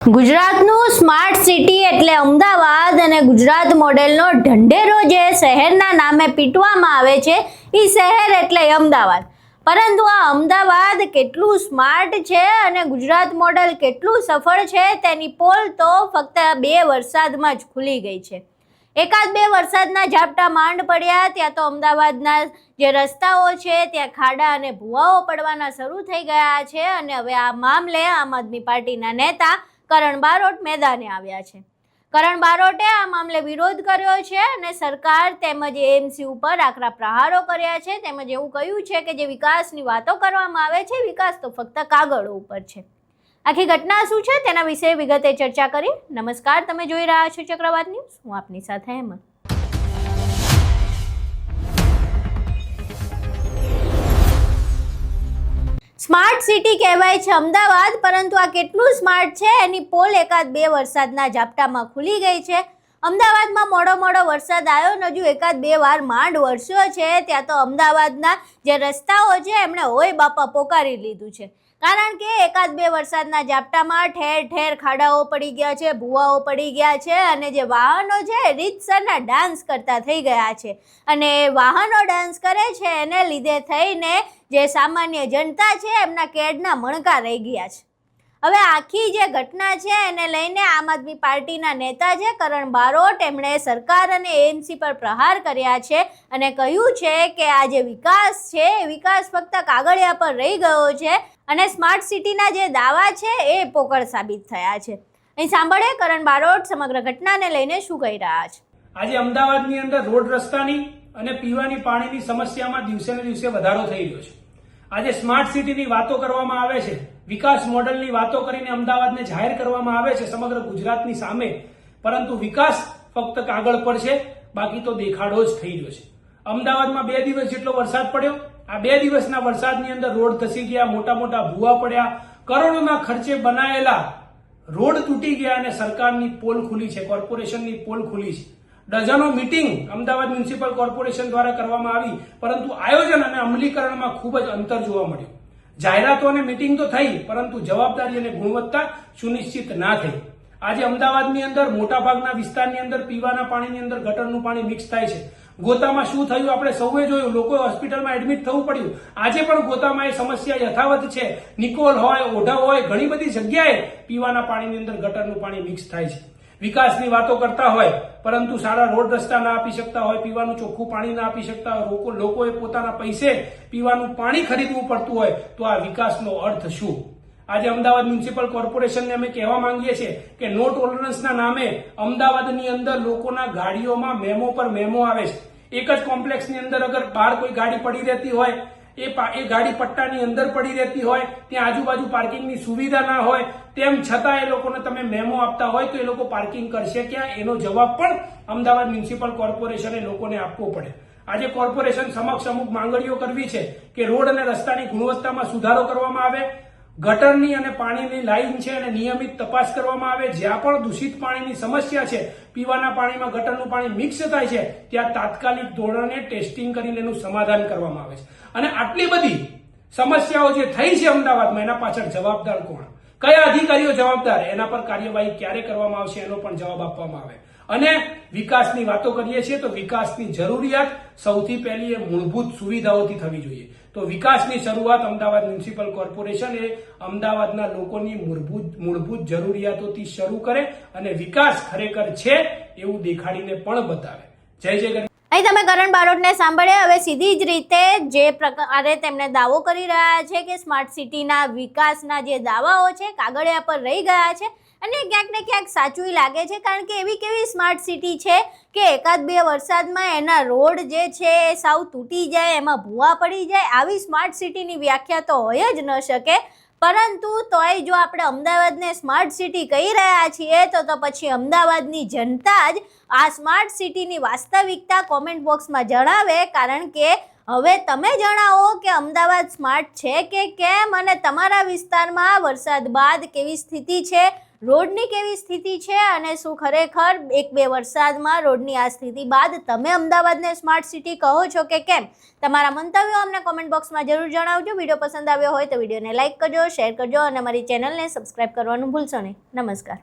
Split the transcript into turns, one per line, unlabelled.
ગુજરાતનું smart city એટલે અમદાવાદ અને ગુજરાત મોડેલનો ઢંઢેરો જે શહેરના નામે પીટવામાં આવે છે એ શહેર એટલે અમદાવાદ. પરંતુ આ અમદાવાદ કેટલું સ્માર્ટ છે અને ગુજરાત મોડેલ કેટલું સફળ છે તેની પોલ તો ફક્ત 2 વરસાદમાં જ ખુલી ગઈ છે. એકાદ 2 વરસાદના ઝાપટા માંડ પડ્યા ત્યાં તો અમદાવાદના જે રસ્તાઓ છે ત્યાં ખાડા અને ભૂવાઓ પડવાના શરૂ થઈ ગયા છે અને હવે આ મામલે આમ આદમી પાર્ટીના નેતા કરણ બારોટ મેદાને આવ્યા છે. કરણ બારોટે આ મામલે વિરોધ કર્યો છે અને સરકાર તેમજ એએમસી ઉપર આકરા પ્રહારો કર્યા છે. તેમજ એવું કહ્યું છે કે જે વિકાસની વાતો કરવામાં આવે છે વિકાસ તો ફક્ત કાગળો ઉપર છે. આખી ઘટના શું છે તેના વિશે વિગતે ચર્ચા કરી. નમસ્કાર, તમે જોઈ રહ્યા છો ચક્રવાત ન્યૂઝ. હું આપની સાથે હેમંત. સ્માર્ટ સિટી કહેવાય છે અમદાવાદ, પરંતુ આ કેટલું સ્માર્ટ છે એની પોલ એકાદ 2 વરસાદના ઝાપટામાં ખુલી ગઈ છે. અમદાવાદમાં મોડો વરસાદ આવ્યો ને હજુ એકાદ 2 વાર માંડ વરસ્યો છે ત્યાં તો અમદાવાદના જે રસ્તાઓ છે એમણે હોય બાપા પોકારી લીધું છે. કારણ કે એકાદ 2 વરસાદના ઝાપટામાં ઠેર ઠેર ખાડાઓ પડી ગયા છે, ભૂવાઓ પડી ગયા છે અને જે વાહનો છે રીતસરના ડાન્સ કરતા થઈ ગયા છે. અને વાહનો ડાન્સ કરે છે એને લીધે થઈને જે સામાન્ય જનતા છે એમના કેડના મણકા રહી ગયા છે. હવે આખી જે ઘટના છે એને લઈને આમ આદમી પાર્ટીના નેતા છે કરણ બારોટ, એમણે સરકાર અને એએમસી પર પ્રહાર કર્યા છે અને કહ્યું છે કે આ જે વિકાસ છે એ વિકાસ ફક્ત કાગળિયા પર રહી ગયો છે અને સ્માર્ટ સિટીના જે દાવા છે એ પોકળ સાબિત થયા છે. અહીં સાંભળે કરણ બારોટ સમગ્ર ઘટનાને લઈને શું કહી રહ્યા છે.
આજે અમદાવાદની અંદર રોડ રસ્તાની અને પીવાની પાણીની સમસ્યામાં દિવસે ને દિવસે વધારો થઈ રહ્યો છે. આજે સ્માર્ટ સિટીની વાતો કરવામાં આવે છે, વિકાસ મોડેલની વાતો કરીને અમદાવાદને જાહેર કરવામાં આવે છે સમગ્ર ગુજરાતની સામે, પરંતુ વિકાસ ફક્ત કાગળ પર છે, બાકી તો દેખાડો જ થઈ રહ્યો છે. અમદાવાદમાં 2 દિવસ જેટલો વરસાદ પડ્યો. આ 2 દિવસના વરસાદની અંદર રોડ ધસી ગયા, મોટા ભૂવા પડ્યા, કરોડોના ખર્ચે બનાયેલા રોડ તૂટી ગયા અને સરકારની પોલ ખુલી છે, કોર્પોરેશનની પોલ ખુલી છે. ડઝનો મીટિંગ અમદાવાદ મ્યુનિસિપલ કોર્પોરેશન દ્વારા કરવામાં આવી, પરંતુ આયોજન અને અમલીકરણમાં ખૂબ જ અંતર જોવા મળ્યું. જાહેરાતો અને મીટિંગ તો થઈ, પરંતુ જવાબદારી અને ગુણવત્તા સુનિશ્ચિત ના થઈ. આજે અમદાવાદની અંદર મોટાભાગના વિસ્તારની અંદર પીવાના પાણીની અંદર ગટરનું પાણી મિક્સ થાય છે. ગોતામાં શું થયું આપણે સૌએ જોયું, લોકો હોસ્પિટલમાં એડમિટ થવું પડ્યું. આજે પણ ગોતામાં એ સમસ્યા યથાવત છે. નિકોલ હોય, ઓઢા હોય, ઘણી બધી જગ્યાએ પીવાના પાણીની અંદર ગટરનું પાણી મિક્સ થાય છે. વિકાસની વાતો કરતા હોય પરંતુ સારા રોડ રસ્તા ના આપી શકતા હોય, પીવાનું ચોખ્ખું પાણી ના આપી શકતા હોય, લોકોએ પોતાના પૈસે પીવાનું પાણી ખરીદવું પડતું હોય તો આ વિકાસનો અર્થ શું? આજે અમદાવાદ મ્યુનિસિપલ કોર્પોરેશનને અમે કહેવા માંગીએ છીએ કે નો ટોલરન્સના નામે અમદાવાદની અંદર લોકોના ગાડીઓમાં મેમો પર મેમો આવે છે. એક જ કોમ્પ્લેક્સની અંદર અગર બહાર કોઈ ગાડી પડી રહેતી હોય, એ ગાડી પટ્ટાની અંદર પડી રહેતી હોય, ત્યાં આજુબાજુ પાર્કિંગની સુવિધા ના હોય, તેમ છતાં એ લોકોને તમે મેમો આપતા હોય તો એ લોકો પાર્કિંગ કરશે ક્યાં? એનો જવાબ પણ અમદાવાદ મ્યુનિસિપલ કોર્પોરેશને લોકોને આપવો પડે. આજે કોર્પોરેશન સમક્ષ અમુક માંગણીઓ કરવી છે કે રોડ અને રસ્તાની ગુણવત્તામાં સુધારો કરવામાં આવે, ગટરની અને પાણીની લાઈન છે અને નિયમિત તપાસ કરવામાં આવે. જ્યાં પણ દૂષિત પાણીની સમસ્યા છે, પીવાના પાણીમાં ગટરનું પાણી મિક્સ થાય છે, ત્યાં તાત્કાલિક ધોરણે ટેસ્ટિંગ કરીને એનું સમાધાન કરવામાં આવે છે. અને આટલી બધી સમસ્યાઓ જે થઈ છે અમદાવાદમાં, એના પાછળ જવાબદાર કોણ? કયા અધિકારીઓ જવાબદાર? એના પર કાર્યવાહી ક્યારે કરવામાં આવશે એનો પણ જવાબ આપવામાં આવે. અને વિકાસની વાતો કરીએ છીએ તો વિકાસની જરૂરિયાત સૌથી પહેલી એ મૂળભૂત સુવિધાઓથી થવી જોઈએ. તો વિકાસની શરૂઆત અમદાવાદ મ્યુનિસિપલ કોર્પોરેશન એ અમદાવાદના લોકોની મૂળભૂત જરૂરિયાતોથી શરૂ કરે અને વિકાસ ખરેખર છે એવું દેખાડીને પણ બતાવે. જય જય ગણેશ.
અહીં તમે કરણ બારોટને સાંભળ્યા. હવે સીધી જ રીતે જે પ્રકારે તેમણે દાવો કરી રહ્યા છે કે સ્માર્ટ સિટીના વિકાસના જે દાવાઓ છે કાગળિયા પર રહી ગયા છે અને ક્યાંક ને ક્યાંક સાચું લાગે છે. કારણ કે એવી કેવી સ્માર્ટ સિટી છે કે એકાદ 2 વરસાદમાં એના રોડ જે છે એ સાવ તૂટી જાય, એમાં ભૂવા પડી જાય. આવી સ્માર્ટ સિટીની વ્યાખ્યા તો હોય જ ન શકે. પરંતુ તોય જો આપણે અમદાવાદને સ્માર્ટ સિટી કહી રહ્યા છીએ તો પછી અમદાવાદની જનતા જ આ સ્માર્ટ સિટીની વાસ્તવિકતા કોમેન્ટ બોક્સમાં જણાવે. કારણ કે હવે તમે જણાવો કે અમદાવાદ સ્માર્ટ છે કે કેમ અને તમારા વિસ્તારમાં વરસાદ બાદ કેવી સ્થિતિ છે, રોડની કેવી સ્થિતિ છે અને શું ખરેખર 1-2 વરસાદમાં રોડની આ સ્થિતિ બાદ તમે અમદાવાદને સ્માર્ટ સિટી કહો છો કે કેમ? તમારા મંતવ્યો અમને કોમેન્ટ બોક્સમાં જરૂર જણાવજો. વિડીયો પસંદ આવ્યો હોય તો વિડીયોને લાઇક કરજો, શેર કરજો અને અમારી ચેનલને સબસ્ક્રાઇબ કરવાનું ભૂલશો નહીં. નમસ્કાર.